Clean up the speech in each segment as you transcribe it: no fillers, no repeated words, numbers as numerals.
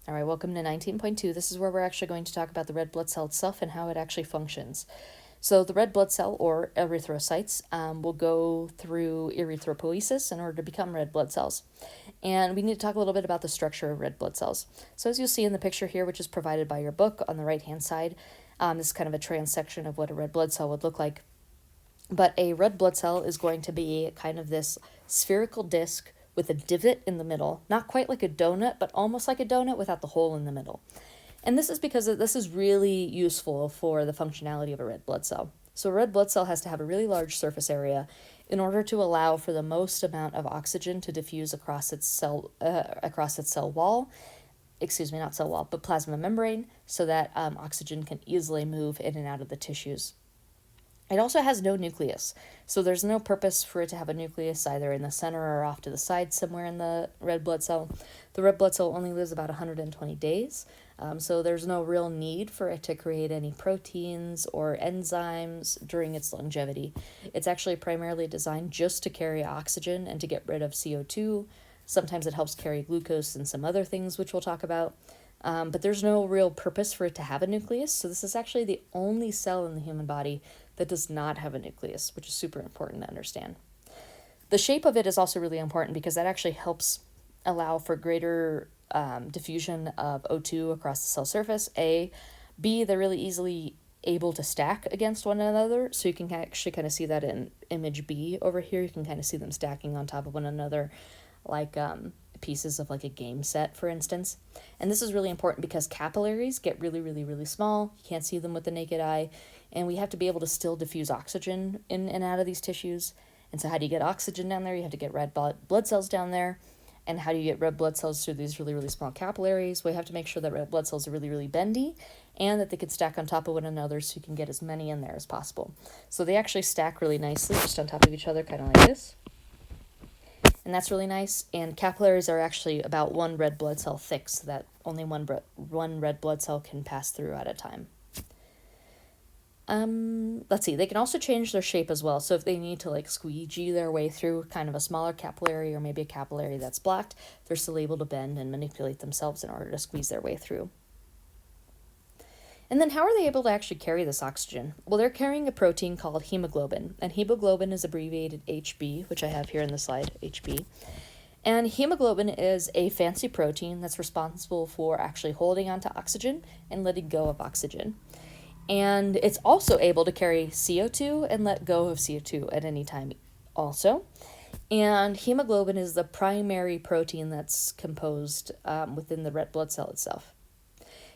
All right, welcome to 19.2. This is where we're actually going to talk about the red blood cell itself and how it actually functions. So the red blood cell, or erythrocytes, will go through erythropoiesis in order to become red blood cells. And we need to talk a little bit about the structure of red blood cells. So as you'll see in the picture here, which is provided by your book on the right-hand side, this is kind of a transection of what a red blood cell would look like. But a red blood cell is going to be kind of this spherical disc with a divot in the middle, not quite like a donut, but almost like a donut without the hole in the middle. And this is because this is really useful for the functionality of a red blood cell. So a red blood cell has to have a really large surface area in order to allow for the most amount of oxygen to diffuse across its cell wall. Excuse me, not cell wall, but plasma membrane, so that oxygen can easily move in and out of the tissues. It also has no nucleus, so there's no purpose for it to have a nucleus either in the center or off to the side somewhere in the red blood cell. The red blood cell only lives about 120 days, so there's no real need for it to create any proteins or enzymes during its longevity. It's actually primarily designed just to carry oxygen and to get rid of CO2. Sometimes it helps carry glucose and some other things, which we'll talk about. But there's no real purpose for it to have a nucleus, so this is actually the only cell in the human body that does not have a nucleus, which is super important to understand. The shape of it is also really important because that actually helps allow for greater diffusion of O2 across the cell surface, A. B, they're really easily able to stack against one another, so you can actually kind of see that in image B over here. You can kind of see them stacking on top of one another like pieces of like a game set, for instance. And this is really important because capillaries get really, really, really small. You can't see them with the naked eye, and we have to be able to still diffuse oxygen in and out of these tissues. And so how do you get oxygen down there? You have to get red blood cells down there. And how do you get red blood cells through these really, really small capillaries? We have to make sure that red blood cells are really, really bendy and that they can stack on top of one another so you can get as many in there as possible. So they actually stack really nicely just on top of each other, kind of like this. And that's really nice. And capillaries are actually about one red blood cell thick, so that only one red blood cell can pass through at a time. Let's see, they can also change their shape as well. So if they need to like squeegee their way through kind of a smaller capillary or maybe a capillary that's blocked, they're still able to bend and manipulate themselves in order to squeeze their way through. And then how are they able to actually carry this oxygen? Well, they're carrying a protein called hemoglobin, and hemoglobin is abbreviated HB, which I have here in the slide, HB. And hemoglobin is a fancy protein that's responsible for actually holding onto oxygen and letting go of oxygen. And it's also able to carry CO2 and let go of CO2 at any time also. And hemoglobin is the primary protein that's composed within the red blood cell itself.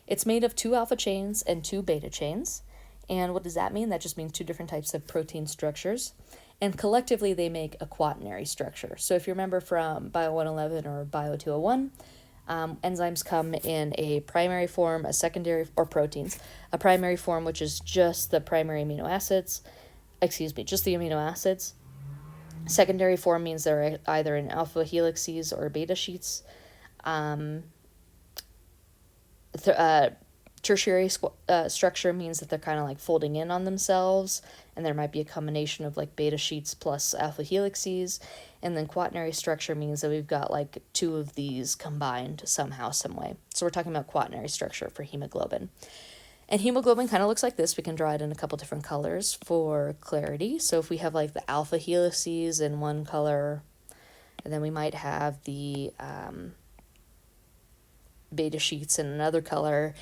It's made of 2 alpha chains and 2 beta chains. And what does that mean? That just means 2 different types of protein structures. And collectively, they make a quaternary structure. So if you remember from Bio 111 or Bio 201, enzymes come in a primary form, a secondary, or proteins. A primary form, which is just the primary amino acids. Just the amino acids. Secondary form means they're either in alpha helices or beta sheets. Tertiary structure means that they're kind of like folding in on themselves, and there might be a combination of like beta sheets plus alpha helices. And then quaternary structure means that we've got like 2 of these combined somehow, some way. So we're talking about quaternary structure for hemoglobin. And hemoglobin kind of looks like this. We can draw it in a couple different colors for clarity. So if we have like the alpha helices in one color, and then we might have the beta sheets in another color,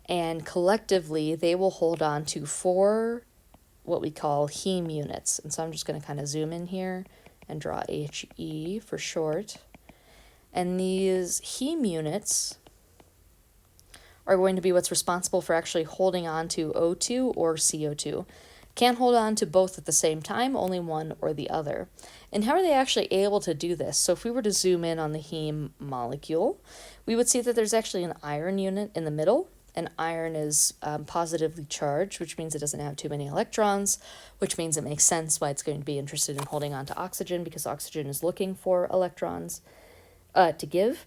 and collectively they will hold on to 4 what we call heme units. And so I'm just going to kind of zoom in here and draw HE for short. And these heme units are going to be what's responsible for actually holding on to O2 or CO2. Can't hold on to both at the same time, only one or the other. And how are they actually able to do this? So if we were to zoom in on the heme molecule, we would see that there's actually an iron unit in the middle, and iron is positively charged, which means it doesn't have too many electrons, which means it makes sense why it's going to be interested in holding on to oxygen, because oxygen is looking for electrons to give.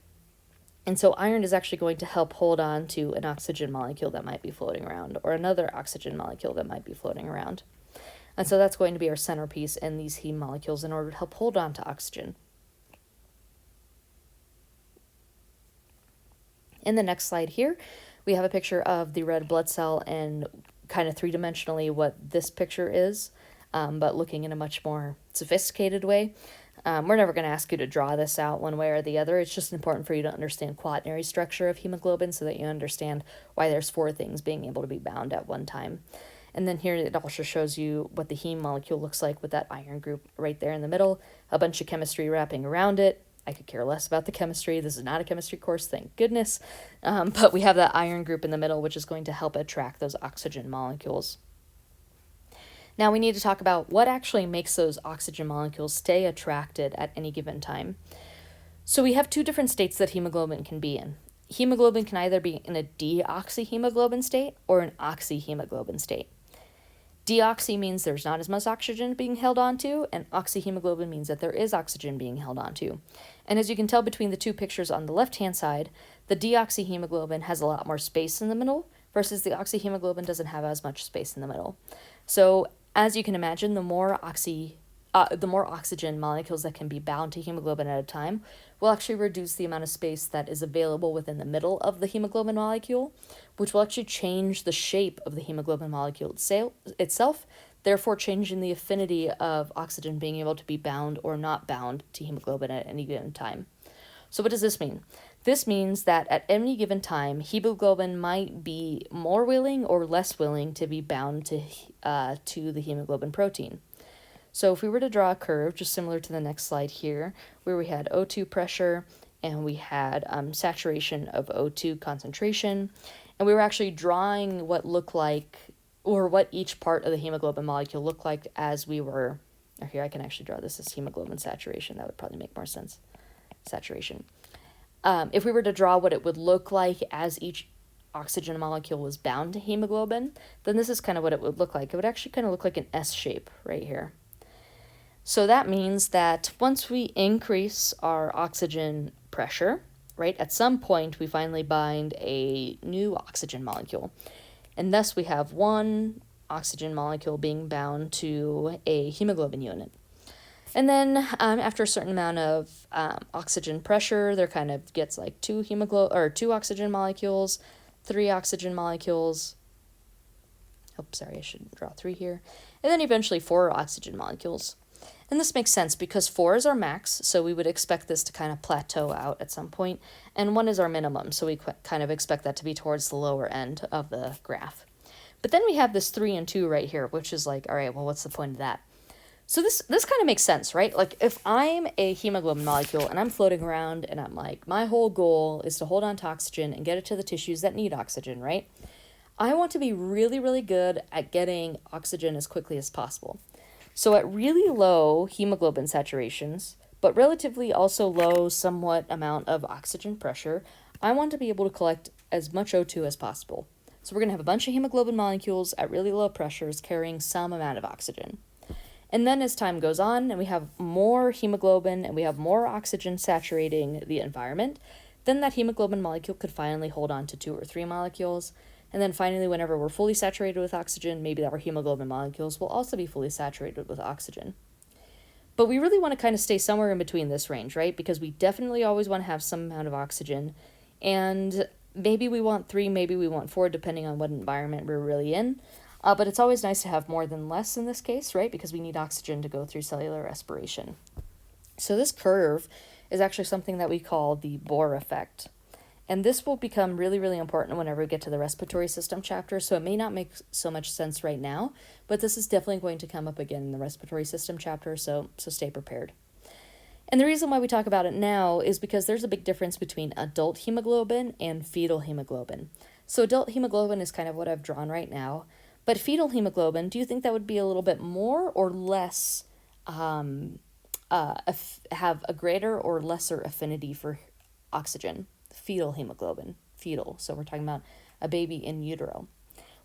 And so iron is actually going to help hold on to an oxygen molecule that might be floating around, or another oxygen molecule that might be floating around. And so that's going to be our centerpiece in these heme molecules in order to help hold on to oxygen. In the next slide here, we have a picture of the red blood cell and kind of three-dimensionally what this picture is, but looking in a much more sophisticated way. We're never going to ask you to draw this out one way or the other. It's just important for you to understand quaternary structure of hemoglobin so that you understand why there's four things being able to be bound at one time. And then here it also shows you what the heme molecule looks like with that iron group right there in the middle, a bunch of chemistry wrapping around it. I could care less about the chemistry. This is not a chemistry course, thank goodness. But we have that iron group in the middle, which is going to help attract those oxygen molecules. Now we need to talk about what actually makes those oxygen molecules stay attracted at any given time. So we have two different states that hemoglobin can be in. Hemoglobin can either be in a deoxyhemoglobin state or an oxyhemoglobin state. Deoxy means there's not as much oxygen being held onto, and oxyhemoglobin means that there is oxygen being held onto. And as you can tell between the two pictures on the left-hand side, the deoxyhemoglobin has a lot more space in the middle, versus the oxyhemoglobin doesn't have as much space in the middle. So as you can imagine, the more oxygen molecules that can be bound to hemoglobin at a time will actually reduce the amount of space that is available within the middle of the hemoglobin molecule, which will actually change the shape of the hemoglobin molecule itself, therefore changing the affinity of oxygen being able to be bound or not bound to hemoglobin at any given time. So what does this mean? This means that at any given time, hemoglobin might be more willing or less willing to be bound to the hemoglobin protein. So if we were to draw a curve, just similar to the next slide here, where we had O2 pressure and we had saturation of O2 concentration, and we were actually drawing what looked like, or what each part of the hemoglobin molecule looked like as we were, or here I can actually draw this as hemoglobin saturation, that would probably make more sense, saturation. If we were to draw what it would look like as each oxygen molecule was bound to hemoglobin, then this is kind of what it would look like. It would actually kind of look like an S shape right here. So that means that once we increase our oxygen pressure, right, at some point we finally bind a new oxygen molecule. And thus we have one oxygen molecule being bound to a hemoglobin unit. And then after a certain amount of oxygen pressure, there kind of gets like two oxygen molecules, three oxygen molecules. Oh, sorry, I should draw three here. And then eventually four oxygen molecules. And this makes sense because 4 is our max, so we would expect this to kind of plateau out at some point, and 1 is our minimum, so we kind of expect that to be towards the lower end of the graph. But then we have this 3 and 2 right here, which is like, all right, well, what's the point of that? So this kind of makes sense, right? Like if I'm a hemoglobin molecule and I'm floating around and I'm like, my whole goal is to hold on to oxygen and get it to the tissues that need oxygen, right? I want to be really, really good at getting oxygen as quickly as possible. So at really low hemoglobin saturations, but relatively also low somewhat amount of oxygen pressure, I want to be able to collect as much O2 as possible. So we're going to have a bunch of hemoglobin molecules at really low pressures carrying some amount of oxygen. And then as time goes on and we have more hemoglobin and we have more oxygen saturating the environment, then that hemoglobin molecule could finally hold on to 2 or 3 molecules. And then finally, whenever we're fully saturated with oxygen, maybe our hemoglobin molecules will also be fully saturated with oxygen. But we really want to kind of stay somewhere in between this range, right? Because we definitely always want to have some amount of oxygen. And maybe we want 3, maybe we want 4, depending on what environment we're really in. But it's always nice to have more than less in this case, right? Because we need oxygen to go through cellular respiration. So this curve is actually something that we call the Bohr effect. And this will become really, really important whenever we get to the respiratory system chapter, so it may not make so much sense right now, but this is definitely going to come up again in the respiratory system chapter, so stay prepared. And the reason why we talk about it now is because there's a big difference between adult hemoglobin and fetal hemoglobin. So adult hemoglobin is kind of what I've drawn right now, but fetal hemoglobin, do you think that would be a little bit more or less, have a greater or lesser affinity for oxygen? Fetal hemoglobin, fetal, so we're talking about a baby in utero.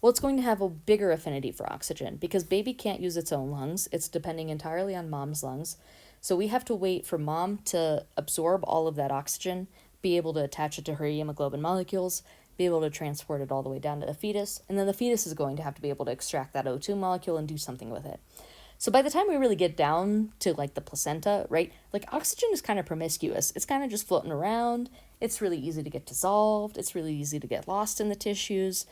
Well, it's going to have a bigger affinity for oxygen because baby can't use its own lungs. It's depending entirely on mom's lungs. So we have to wait for mom to absorb all of that oxygen, be able to attach it to her hemoglobin molecules, be able to transport it all the way down to the fetus, and then the fetus is going to have to be able to extract that O2 molecule and do something with it. So by the time we really get down to like the placenta, right, like oxygen is kind of promiscuous. It's kind of just floating around, It's really easy to get dissolved. It's really easy to get lost in the tissues.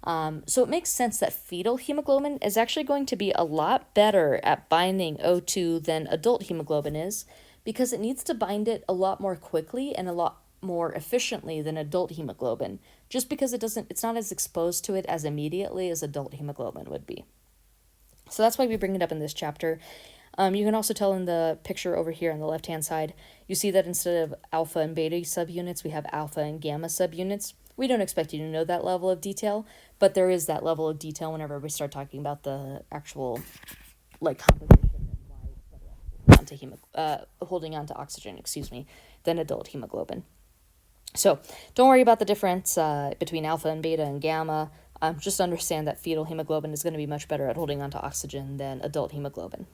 So it makes sense that fetal hemoglobin is actually going to be a lot better at binding O2 than adult hemoglobin is, because it needs to bind it a lot more quickly and a lot more efficiently than adult hemoglobin, just because it's not as exposed to it as immediately as adult hemoglobin would be. So that's why we bring it up in this chapter. You can also tell in the picture over here on the left-hand side, you see that instead of alpha and beta subunits, we have alpha and gamma subunits. We don't expect you to know that level of detail, but there is that level of detail whenever we start talking about the actual composition and why holding on to oxygen, than adult hemoglobin. So don't worry about the difference between alpha and beta and gamma. Just understand that fetal hemoglobin is going to be much better at holding on to oxygen than adult hemoglobin.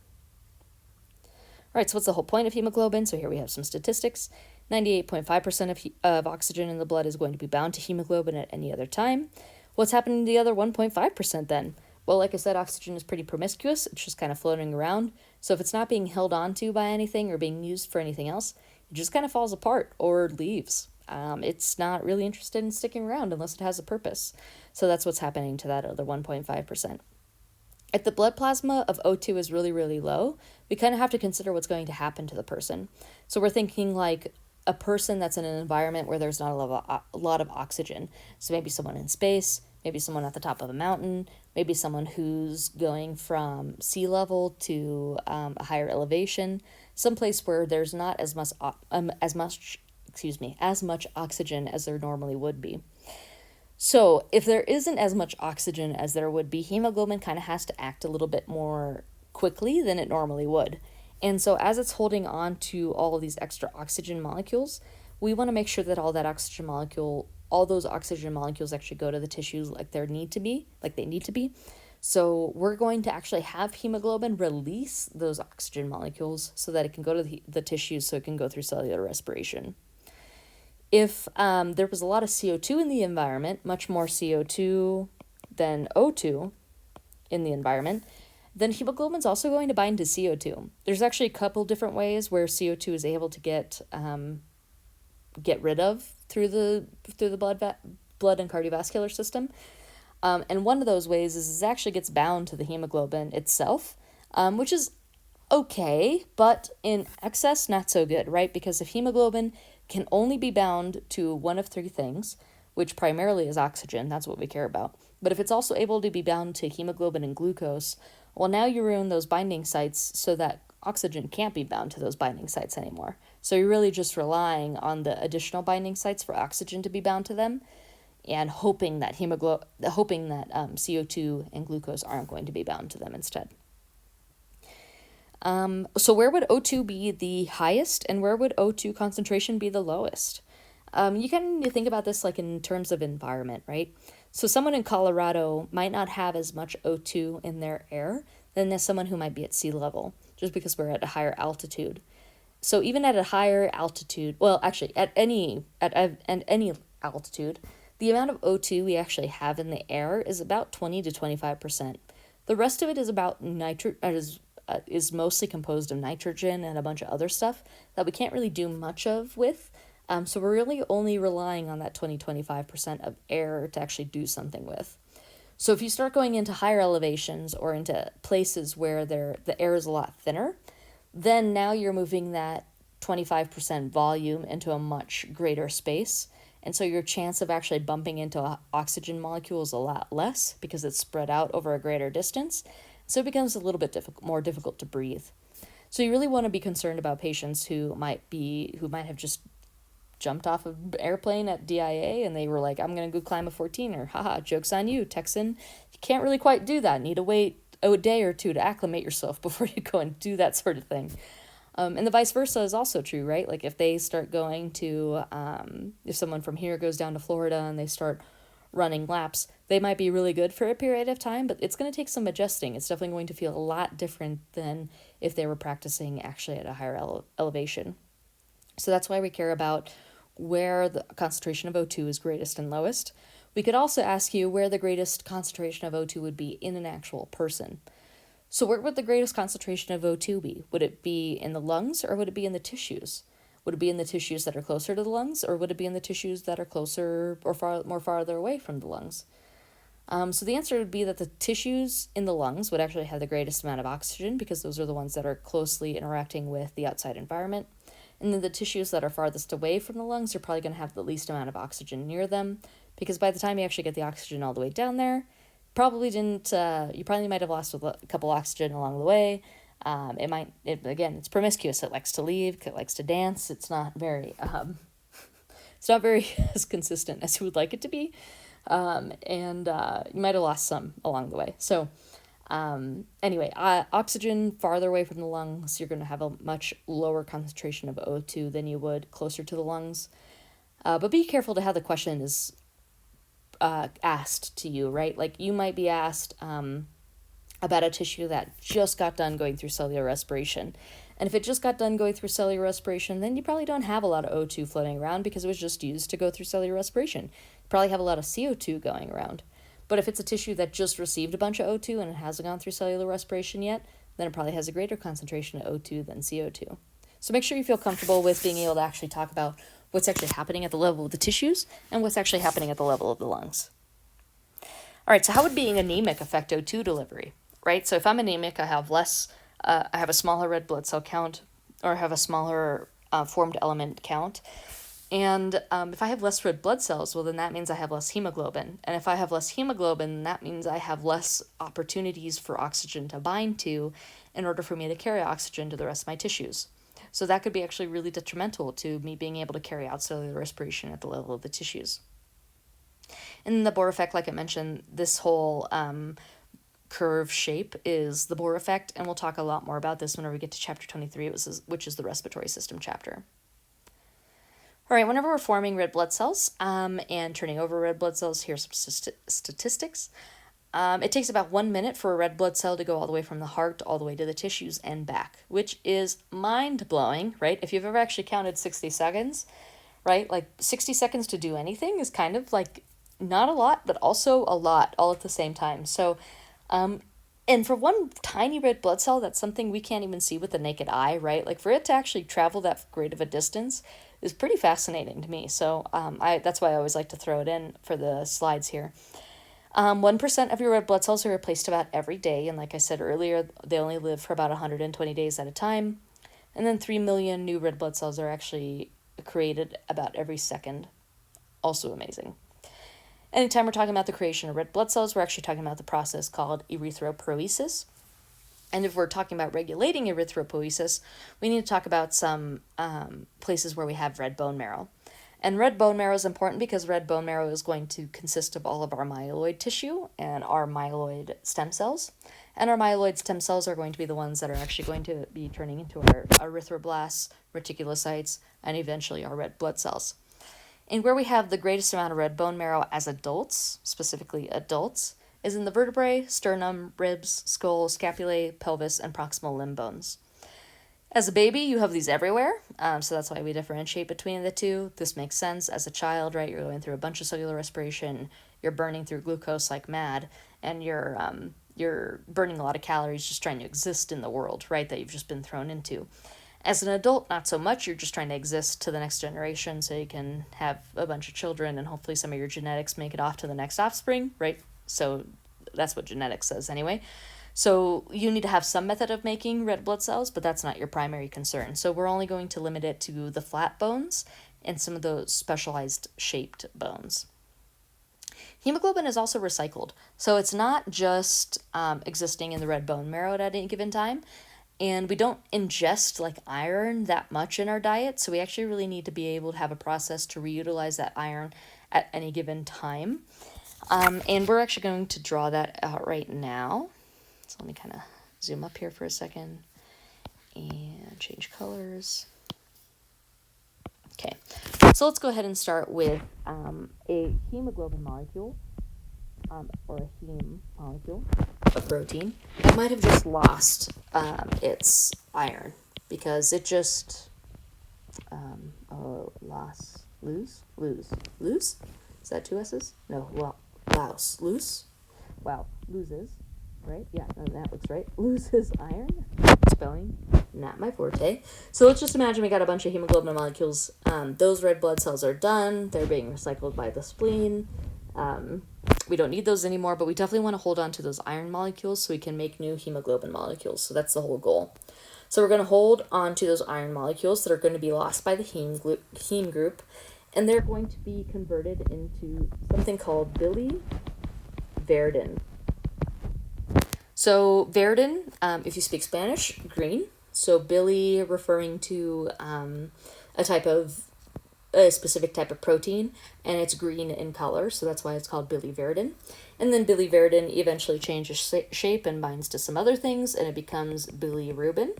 All right, so what's the whole point of hemoglobin? So here we have some statistics. 98.5% of oxygen in the blood is going to be bound to hemoglobin at any other time. What's happening to the other 1.5% then? Well, like I said, oxygen is pretty promiscuous. It's just kind of floating around. So if it's not being held onto by anything or being used for anything else, it just kind of falls apart or leaves. It's not really interested in sticking around unless it has a purpose. So that's what's happening to that other 1.5%. If the blood plasma of O2 is really, really low, we kind of have to consider what's going to happen to the person. So we're thinking like a person that's in an environment where there's not a lot of oxygen. So maybe someone in space, maybe someone at the top of a mountain, maybe someone who's going from sea level to a higher elevation, someplace where there's not as much oxygen as there normally would be. So if there isn't as much oxygen as there would be, hemoglobin kind of has to act a little bit more quickly than it normally would. And so as it's holding on to all of these extra oxygen molecules, we want to make sure that all those oxygen molecules actually go to the tissues like they need to be. So we're going to actually have hemoglobin release those oxygen molecules so that it can go to the tissues, so it can go through cellular respiration. If there was a lot of CO2 in the environment, much more CO2 than O2 in the environment, then hemoglobin's also going to bind to CO2. There's actually a couple different ways where CO2 is able to get rid of through the blood and cardiovascular system. And one of those ways is it actually gets bound to the hemoglobin itself, which is okay, but in excess, not so good, right? Because if hemoglobin can only be bound to one of three things, which primarily is oxygen, that's what we care about. But if it's also able to be bound to hemoglobin and glucose, well, now you ruin those binding sites so that oxygen can't be bound to those binding sites anymore. So you're really just relying on the additional binding sites for oxygen to be bound to them, and hoping that CO2 and glucose aren't going to be bound to them instead. So where would O2 be the highest, and where would O2 concentration be the lowest? You kind of need to think about this like in terms of environment, right? So someone in Colorado might not have as much O2 in their air than someone who might be at sea level, just because we're at a higher altitude. So even at a higher altitude, well, actually at any altitude, the amount of O2 we actually have in the air is about 20 to 25%. The rest of it is about is mostly composed of nitrogen and a bunch of other stuff that we can't really do much of with. So we're really only relying on that 20-25% of air to actually do something with. So if you start going into higher elevations or into places where the air is a lot thinner, then now you're moving that 25% volume into a much greater space. And so your chance of actually bumping into oxygen molecules is a lot less because it's spread out over a greater distance. So it becomes a little bit more difficult to breathe. So you really want to be concerned about patients who might have just jumped off an airplane at DIA and they were like, I'm going to go climb a 14er. Haha, joke's on you, Texan. You can't really quite do that. Need to wait a day or two to acclimate yourself before you go and do that sort of thing. And the vice versa is also true, right? Like if they start going to, if someone from here goes down to Florida and they start running laps, they might be really good for a period of time, but it's going to take some adjusting. It's definitely going to feel a lot different than if they were practicing actually at a higher elevation. So that's why we care about where the concentration of O2 is greatest and lowest. We could also ask you where the greatest concentration of O2 would be in an actual person. So where would the greatest concentration of O2 be? Would it be in the lungs or would it be in the tissues? Would it be in the tissues that are closer to the lungs, or would it be in the tissues that are closer or more farther away from the lungs? So the answer would be that the tissues in the lungs would actually have the greatest amount of oxygen because those are the ones that are closely interacting with the outside environment. And then the tissues that are farthest away from the lungs are probably going to have the least amount of oxygen near them because by the time you actually get the oxygen all the way down there, you probably might have lost a couple oxygen along the way. It's promiscuous. It likes to leave, it likes to dance. It's not very as consistent as you would like it to be. And you might have lost some along the way. So oxygen farther away from the lungs, you're going to have a much lower concentration of O2 than you would closer to the lungs. But be careful to how the question is asked to you, right? Like you might be asked about a tissue that just got done going through cellular respiration. And if it just got done going through cellular respiration, then you probably don't have a lot of O2 floating around because it was just used to go through cellular respiration. You probably have a lot of CO2 going around. But if it's a tissue that just received a bunch of O2 and it hasn't gone through cellular respiration yet, then it probably has a greater concentration of O2 than CO2. So make sure you feel comfortable with being able to actually talk about what's actually happening at the level of the tissues and what's actually happening at the level of the lungs. All right, so how would being anemic affect O2 delivery, right? So if I'm anemic, I have a smaller red blood cell count, or I have a smaller formed element count. And if I have less red blood cells, well, then that means I have less hemoglobin. And if I have less hemoglobin, that means I have less opportunities for oxygen to bind to in order for me to carry oxygen to the rest of my tissues. So that could be actually really detrimental to me being able to carry out cellular respiration at the level of the tissues. And the Bohr effect, like I mentioned, this whole curve shape is the Bohr effect, and we'll talk a lot more about this whenever we get to chapter 23, which is the respiratory system chapter. All right, whenever we're forming red blood cells and turning over red blood cells, here's some statistics. It takes about 1 minute for a red blood cell to go all the way from the heart all the way to the tissues and back, which is mind-blowing, right? If you've ever actually counted 60 seconds, right? Like 60 seconds to do anything is kind of like not a lot, but also a lot all at the same time. So, and for one tiny red blood cell, that's something we can't even see with the naked eye, right? Like for it to actually travel that great of a distance is pretty fascinating to me. So that's why I always like to throw it in for the slides here. 1% of your red blood cells are replaced about every day. And like I said earlier, they only live for about 120 days at a time. And then 3 million new red blood cells are actually created about every second. Also amazing. Anytime we're talking about the creation of red blood cells, we're actually talking about the process called erythropoiesis. And if we're talking about regulating erythropoiesis, we need to talk about some places where we have red bone marrow. And red bone marrow is important because red bone marrow is going to consist of all of our myeloid tissue and our myeloid stem cells. And our myeloid stem cells are going to be the ones that are actually going to be turning into our erythroblasts, reticulocytes, and eventually our red blood cells. And where we have the greatest amount of red bone marrow as adults, specifically adults, is in the vertebrae, sternum, ribs, skull, scapulae, pelvis, and proximal limb bones. As a baby, you have these everywhere, so that's why we differentiate between the two. This makes sense. As a child, right, you're going through a bunch of cellular respiration, you're burning through glucose like mad, and you're burning a lot of calories just trying to exist in the world, right, that you've just been thrown into. As an adult, not so much. You're just trying to exist to the next generation so you can have a bunch of children and hopefully some of your genetics make it off to the next offspring, right? So that's what genetics says anyway. So you need to have some method of making red blood cells, but that's not your primary concern. So we're only going to limit it to the flat bones and some of those specialized shaped bones. Hemoglobin is also recycled. So it's not just existing in the red bone marrow at any given time. And we don't ingest like iron that much in our diet, so we actually really need to be able to have a process to reutilize that iron at any given time. And we're actually going to draw that out right now. So let me kind of zoom up here for a second and change colors. Okay, so let's go ahead and start with a hemoglobin molecule, or a heme molecule, a protein, that might have just lost its iron because it just lose? Is that two S's? No, loses, right? Yeah, no, that looks right. Loses iron. Spelling, not my forte. So let's just imagine we got a bunch of hemoglobin molecules. Those red blood cells are done. They're being recycled by the spleen. We don't need those anymore, but we definitely want to hold on to those iron molecules so we can make new hemoglobin molecules. So that's the whole goal. So we're going to hold on to those iron molecules that are going to be lost by the heme group, and they're going to be converted into something called biliverdin. So verdin, if you speak Spanish, green. So bili referring to a specific type of protein, and it's green in color, so that's why it's called biliverdin. And then biliverdin eventually changes shape and binds to some other things, and it becomes bilirubin.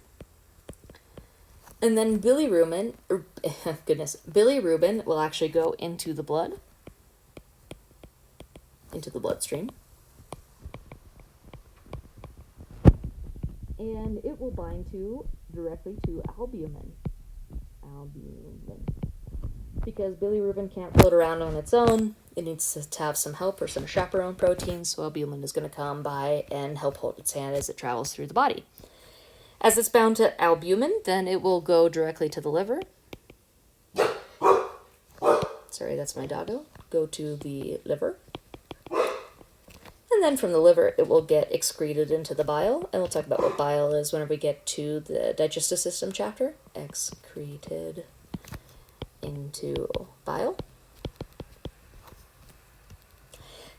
And then bilirubin will actually go into the blood, into the bloodstream. And it will bind directly to albumin. Because bilirubin can't float around on its own, it needs to have some help or some chaperone protein, so albumin is going to come by and help hold its hand as it travels through the body. As it's bound to albumin, then it will go directly to the liver. Sorry, that's my doggo. Go to the liver. And then from the liver, it will get excreted into the bile. And we'll talk about what bile is whenever we get to the digestive system chapter. Excreted into bile.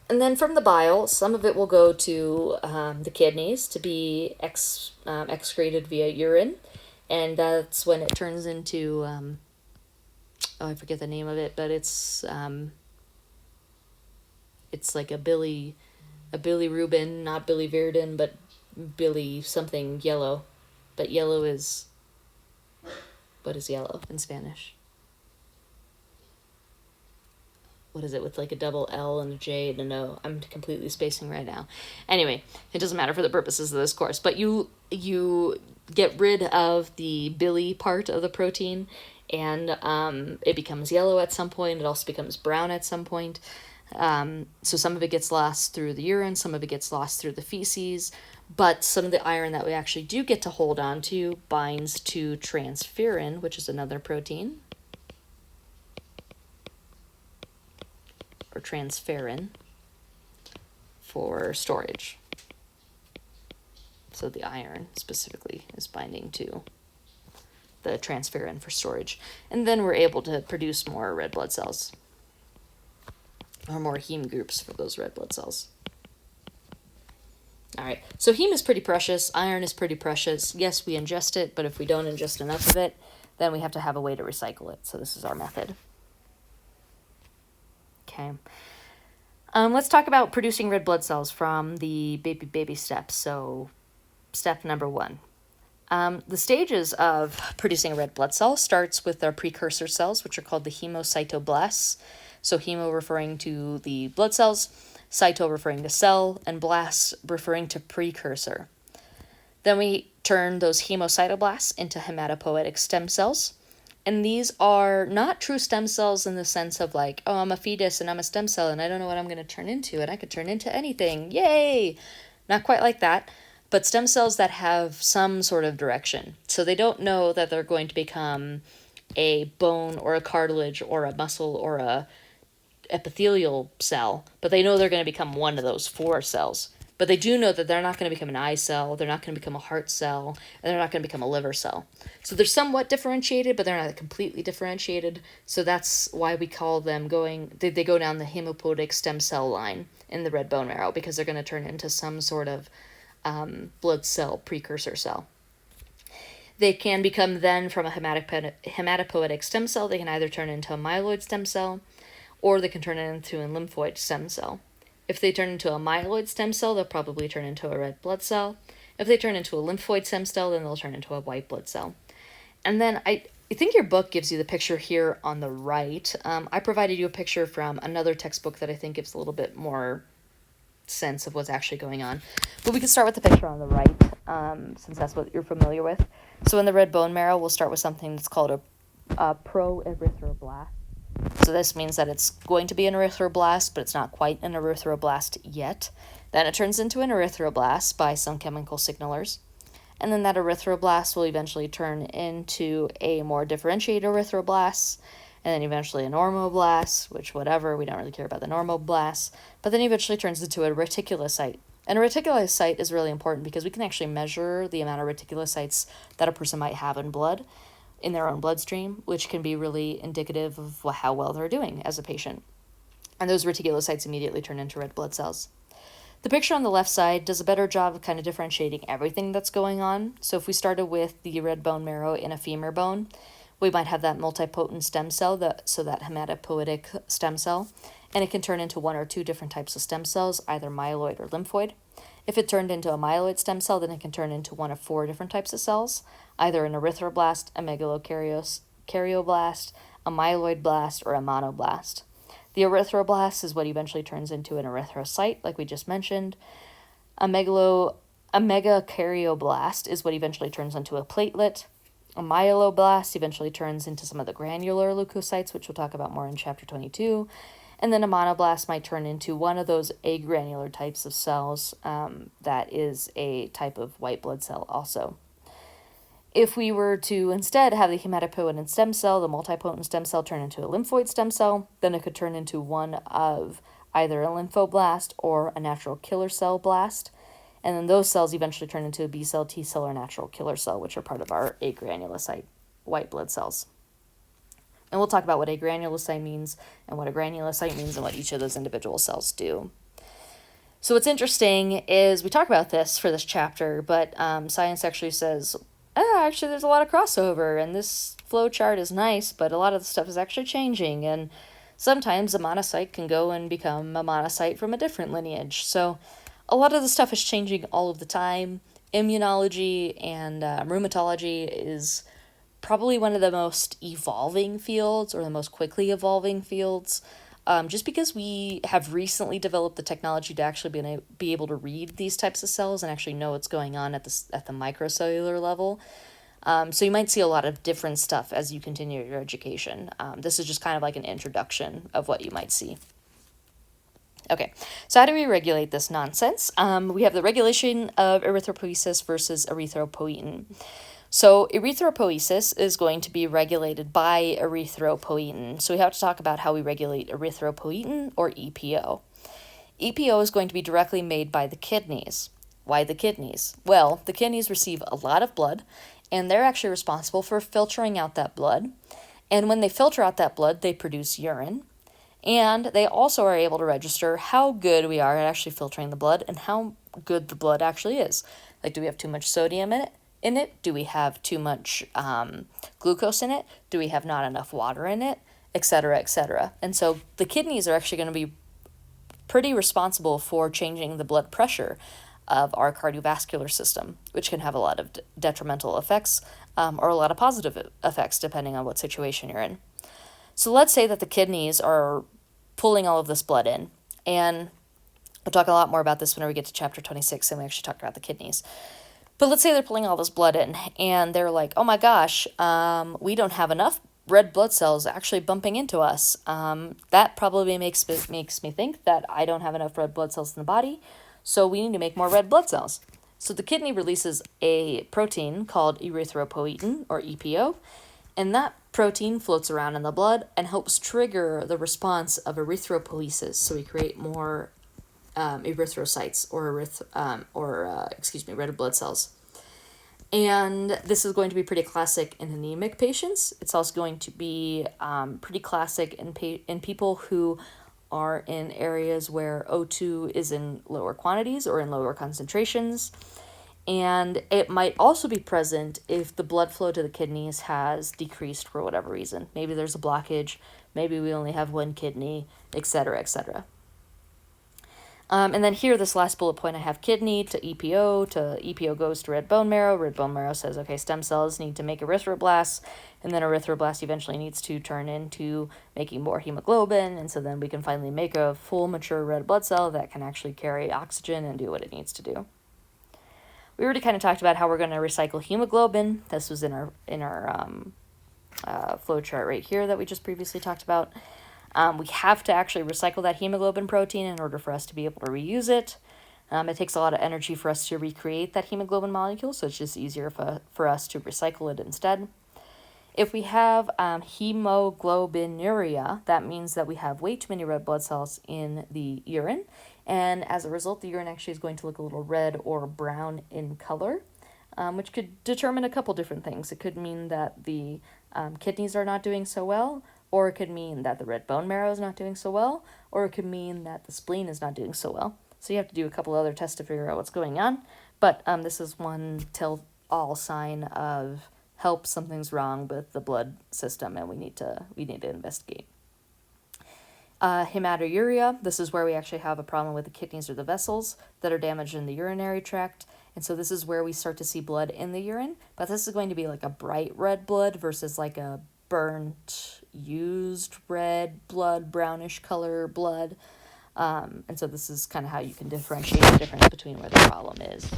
And then from the bile, some of it will go to the kidneys to be excreted via urine. And that's when it turns into, I forget the name of it, but it's like a bilirubin, not biliverdin, but something yellow. But yellow is, what is yellow in Spanish? What is it with like a double L and a J and an O? I'm completely spacing right now. Anyway, it doesn't matter for the purposes of this course, but you get rid of the bili part of the protein, and it becomes yellow at some point. It also becomes brown at some point. So some of it gets lost through the urine, some of it gets lost through the feces, but some of the iron that we actually do get to hold on to binds to transferrin, which is another protein, or transferrin, for storage. So the iron specifically is binding to the transferrin for storage. And then we're able to produce more red blood cells, or more heme groups for those red blood cells. All right, so heme is pretty precious. Iron is pretty precious. Yes, we ingest it, but if we don't ingest enough of it, then we have to have a way to recycle it. So this is our method. Okay. Let's talk about producing red blood cells from the baby steps. So step number 1. The stages of producing a red blood cell starts with our precursor cells, which are called the hemocytoblasts. So hemo referring to the blood cells, cyto referring to cell, and blast referring to precursor. Then we turn those hemocytoblasts into hematopoietic stem cells. And these are not true stem cells in the sense of like, oh, I'm a fetus and I'm a stem cell and I don't know what I'm going to turn into and I could turn into anything. Yay! Not quite like that, but stem cells that have some sort of direction. So they don't know that they're going to become a bone or a cartilage or a muscle or a epithelial cell, but they know they're going to become one of those 4 cells. But they do know that they're not going to become an eye cell, they're not going to become a heart cell, and they're not going to become a liver cell. So they're somewhat differentiated, but they're not completely differentiated. So that's why we call them they go down the hematopoietic stem cell line in the red bone marrow, because they're going to turn into some sort of blood cell precursor cell. They can become then from a hematopoietic stem cell, they can either turn into a myeloid stem cell, or they can turn it into a lymphoid stem cell. If they turn into a myeloid stem cell, they'll probably turn into a red blood cell. If they turn into a lymphoid stem cell, then they'll turn into a white blood cell. And then I think your book gives you the picture here on the right. I provided you a picture from another textbook that I think gives a little bit more sense of what's actually going on. But we can start with the picture on the right, since that's what you're familiar with. So in the red bone marrow, we'll start with something that's called a proerythroblast. So this means that it's going to be an erythroblast, but it's not quite an erythroblast yet. Then it turns into an erythroblast by some chemical signalers. and then that erythroblast will eventually turn into a more differentiated erythroblast, and then eventually a normoblast, which whatever, we don't really care about the normoblast, but then eventually turns into a reticulocyte. And a reticulocyte is really important because we can actually measure the amount of reticulocytes that a person might have in blood, in their own bloodstream, which can be really indicative of how well they're doing as a patient. And those reticulocytes immediately turn into red blood cells. The picture on the left side does a better job of kind of differentiating everything that's going on. So if we started with the red bone marrow in a femur bone, we might have that multipotent stem cell, that hematopoietic stem cell, and it can turn into one or two different types of stem cells, either myeloid or lymphoid. If it turned into a myeloid stem cell, then it can turn into one of four different types of cells, either an erythroblast, a megalokaryoblast, a myeloid blast, or a monoblast. The erythroblast is what eventually turns into an erythrocyte, like we just mentioned. A megakaryoblast is what eventually turns into a platelet. A myeloblast eventually turns into some of the granular leukocytes, which we'll talk about more in chapter 22. And then a monoblast might turn into one of those agranular types of cells that is a type of white blood cell also. If we were to instead have the hematopoietic stem cell, the multipotent stem cell, turn into a lymphoid stem cell, then it could turn into one of either a lymphoblast or a natural killer cell blast. And then those cells eventually turn into a B cell, T cell, or natural killer cell, which are part of our agranulocyte white blood cells. And we'll talk about what agranulocyte means and what a granulocyte means and what each of those individual cells do. So what's interesting is we talk about this for this chapter, but science actually says, actually there's a lot of crossover, and this flow chart is nice, but a lot of the stuff is actually changing, and sometimes a monocyte can go and become a monocyte from a different lineage. So a lot of the stuff is changing all of the time. Immunology and rheumatology is probably one of the most evolving fields, or the most quickly evolving fields, just because we have recently developed the technology to actually be able to read these types of cells and actually know what's going on at the microcellular level. So you might see a lot of different stuff as you continue your education. This is just kind of like an introduction of what you might see. Okay, so how do we regulate this nonsense? We have the regulation of erythropoiesis versus erythropoietin. So erythropoiesis is going to be regulated by erythropoietin. So we have to talk about how we regulate erythropoietin, or EPO. EPO is going to be directly made by the kidneys. Why the kidneys? Well, the kidneys receive a lot of blood, and they're actually responsible for filtering out that blood. And when they filter out that blood, they produce urine. And they also are able to register how good we are at actually filtering the blood and how good the blood actually is. Like, do we have too much sodium in it? Do we have too much glucose in it? Do we have not enough water in it? Etc., etc. And so the kidneys are actually going to be pretty responsible for changing the blood pressure of our cardiovascular system, which can have a lot of detrimental effects or a lot of positive effects depending on what situation you're in. So let's say that the kidneys are pulling all of this blood in, and we'll talk a lot more about this when we get to chapter 26 and we actually talk about the kidneys. But let's say they're pulling all this blood in, and they're like, oh my gosh, we don't have enough red blood cells actually bumping into us. That probably makes me think that I don't have enough red blood cells in the body, so we need to make more red blood cells. So the kidney releases a protein called erythropoietin, or EPO, and that protein floats around in the blood and helps trigger the response of erythropoiesis, so we create more erythrocytes, or red blood cells. And this is going to be pretty classic in anemic patients. It's also going to be pretty classic in people who are in areas where O2 is in lower quantities or in lower concentrations. And it might also be present if the blood flow to the kidneys has decreased for whatever reason. Maybe there's a blockage, maybe we only have one kidney, etc., etc. And then here, this last bullet point, I have kidney to EPO goes to red bone marrow. Red bone marrow says, okay, stem cells need to make erythroblasts, and then erythroblast eventually needs to turn into making more hemoglobin, and so then we can finally make a full mature red blood cell that can actually carry oxygen and do what it needs to do. We already kind of talked about how we're going to recycle hemoglobin. This was in our flow chart right here that we just previously talked about. We have to actually recycle that hemoglobin protein in order for us to be able to reuse it. It takes a lot of energy for us to recreate that hemoglobin molecule, so it's just easier for us to recycle it instead. If we have hemoglobinuria, that means that we have way too many red blood cells in the urine, and as a result, the urine actually is going to look a little red or brown in color, which could determine a couple different things. It could mean that the kidneys are not doing so well, or it could mean that the red bone marrow is not doing so well, or it could mean that the spleen is not doing so well. So you have to do a couple other tests to figure out what's going on, but this is one tell-all sign of help, something's wrong with the blood system and we need to investigate. Hematuria, this is where we actually have a problem with the kidneys or the vessels that are damaged in the urinary tract. And so this is where we start to see blood in the urine, but this is going to be like a bright red blood versus like a burnt, used red blood, brownish color blood. And so this is kind of how you can differentiate the difference between where the problem is.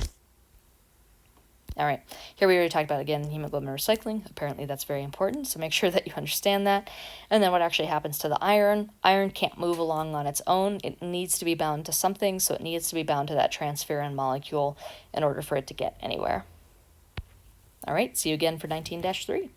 All right, here we already talked about, again, hemoglobin recycling. Apparently that's very important, so make sure that you understand that. And then what actually happens to the iron. Iron can't move along on its own. It needs to be bound to something, so it needs to be bound to that transferrin molecule in order for it to get anywhere. All right, see you again for 19-3.